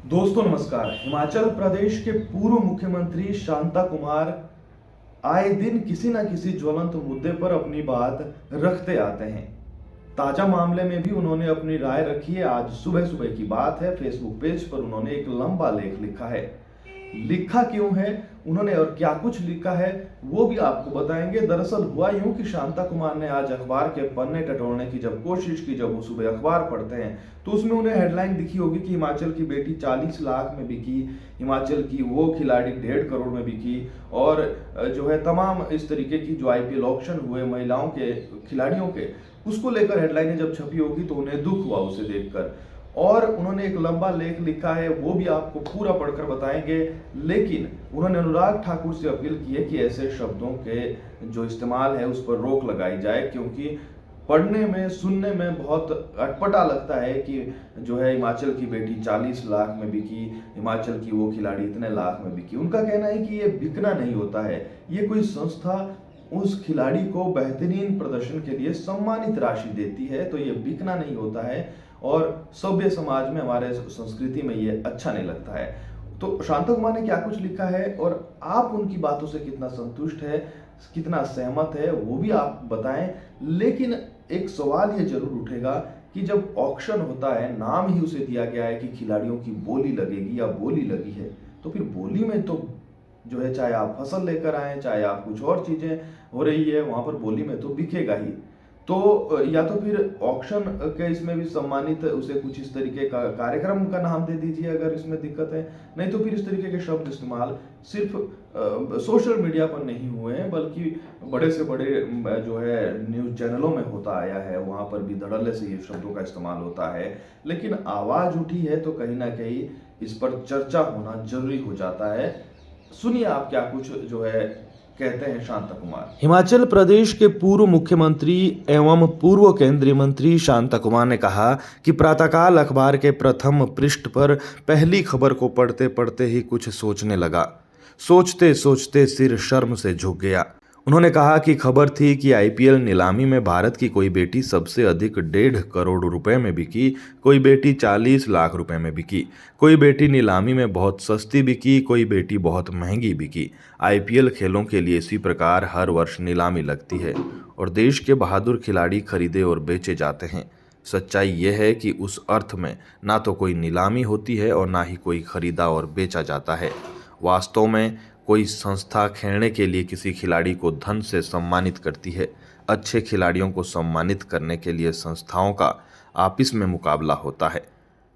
दोस्तों नमस्कार। हिमाचल प्रदेश के पूर्व मुख्यमंत्री शांता कुमार आए दिन किसी न किसी ज्वलंत मुद्दे पर अपनी बात रखते आते हैं। ताजा मामले में भी उन्होंने अपनी राय रखी है। आज सुबह सुबह की बात है, फेसबुक पेज पर उन्होंने एक लंबा लेख लिखा है। लिखा क्यों है उन्होंने और क्या कुछ लिखा है वो भी आपको बताएंगे। दरअसल हुआ यूं कि शांता कुमार ने आज अखबार के पन्ने टटोलने की जब कोशिश की, जब वो सुबह अखबार पढ़ते हैं तो उसमें उन्हें हेडलाइन दिखी होगी कि हिमाचल की बेटी 40 लाख में बिकी, हिमाचल की वो खिलाड़ी 1.5 करोड़ में बिकी, और जो है तमाम इस तरीके की जो आईपीएल ऑक्शन हुए महिलाओं के खिलाड़ियों के, उसको लेकर हेडलाइनें जब छपी होगी तो उन्हें दुख हुआ उसे देखकर। और उन्होंने एक लंबा लेख लिखा है, वो भी आपको पूरा पढ़कर बताएंगे। लेकिन उन्होंने अनुराग ठाकुर से अपील की है कि ऐसे शब्दों के जो इस्तेमाल है उस पर रोक लगाई जाए, क्योंकि पढ़ने में सुनने में बहुत अटपटा लगता है कि जो है हिमाचल की बेटी 40 लाख में बिकी, हिमाचल की वो खिलाड़ी इतने लाख में बिकी। उनका कहना है कि ये बिकना नहीं होता है, ये कोई संस्था उस खिलाड़ी को बेहतरीन प्रदर्शन के लिए सम्मानित राशि देती है, तो ये बिकना नहीं होता है और सभ्य समाज में, हमारे संस्कृति में ये अच्छा नहीं लगता है। तो शांता कुमार ने क्या कुछ लिखा है और आप उनकी बातों से कितना संतुष्ट है, कितना सहमत है, वो भी आप बताएं। लेकिन एक सवाल ये जरूर उठेगा कि जब ऑक्शन होता है, नाम ही उसे दिया गया है कि खिलाड़ियों की बोली लगेगी या बोली लगी है, तो फिर बोली में तो जो है, चाहे आप फसल लेकर आए, चाहे आप कुछ और चीजें हो रही है, वहां पर बोली में तो बिकेगा ही। तो या तो फिर ऑक्शन के इसमें भी सम्मानित उसे कुछ इस तरीके का कार्यक्रम का नाम दे दीजिए अगर इसमें दिक्कत है। नहीं तो फिर इस तरीके के शब्द इस्तेमाल सिर्फ सोशल मीडिया पर नहीं हुए हैं, बल्कि बड़े से बड़े जो है न्यूज चैनलों में होता आया है, वहां पर भी धड़ल्ले से ये शब्दों का इस्तेमाल होता है। लेकिन आवाज उठी है तो कहीं ना कहीं इस पर चर्चा होना जरूरी हो जाता है। सुनिए आप क्या कुछ जो है कहते हैं शांता कुमार। हिमाचल प्रदेश के पूर्व मुख्यमंत्री एवं पूर्व केंद्रीय मंत्री शांता कुमार ने कहा कि प्रातःकाल अखबार के प्रथम पृष्ठ पर पहली खबर को पढ़ते पढ़ते ही कुछ सोचने लगा। सोचते सोचते सिर शर्म से झुक गया। उन्होंने कहा कि खबर थी कि आईपीएल नीलामी में भारत की कोई बेटी सबसे अधिक 1.5 करोड़ रुपए में बिकी, कोई बेटी 40 लाख रुपए में बिकी, कोई बेटी नीलामी में बहुत सस्ती बिकी, कोई बेटी बहुत महंगी बिकी। आईपीएल खेलों के लिए इसी प्रकार हर वर्ष नीलामी लगती है और देश के बहादुर खिलाड़ी खरीदे और बेचे जाते हैं। सच्चाई यह है कि उस अर्थ में ना तो कोई नीलामी होती है और ना ही कोई खरीदा और बेचा जाता है। वास्तव में कोई संस्था खेलने के लिए किसी खिलाड़ी को धन से सम्मानित करती है। अच्छे खिलाड़ियों को सम्मानित करने के लिए संस्थाओं का आपस में मुकाबला होता है।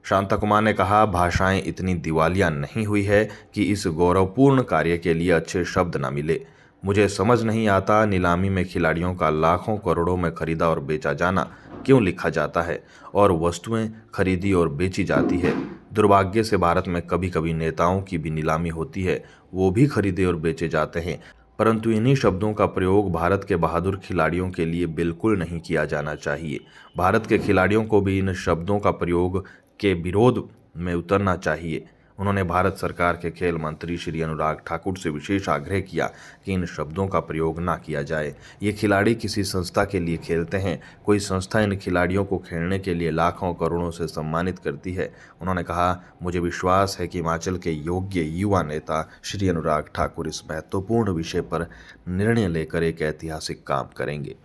शांता कुमार ने कहा, भाषाएं इतनी दिवालिया नहीं हुई है कि इस गौरवपूर्ण कार्य के लिए अच्छे शब्द न मिले। मुझे समझ नहीं आता नीलामी में खिलाड़ियों का लाखों करोड़ों में खरीदा और बेचा जाना क्यों लिखा जाता है और वस्तुएं खरीदी और बेची जाती है। दुर्भाग्य से भारत में कभी कभी नेताओं की भी नीलामी होती है, वो भी खरीदे और बेचे जाते हैं, परंतु इन्हीं शब्दों का प्रयोग भारत के बहादुर खिलाड़ियों के लिए बिल्कुल नहीं किया जाना चाहिए। भारत के खिलाड़ियों को भी इन शब्दों का प्रयोग के विरोध में उतरना चाहिए। उन्होंने भारत सरकार के खेल मंत्री श्री अनुराग ठाकुर से विशेष आग्रह किया कि इन शब्दों का प्रयोग ना किया जाए। ये खिलाड़ी किसी संस्था के लिए खेलते हैं, कोई संस्था इन खिलाड़ियों को खेलने के लिए लाखों करोड़ों से सम्मानित करती है। उन्होंने कहा, मुझे विश्वास है कि हिमाचल के योग्य युवा नेता श्री अनुराग ठाकुर इस महत्वपूर्ण विषय पर निर्णय लेकर एक ऐतिहासिक काम करेंगे।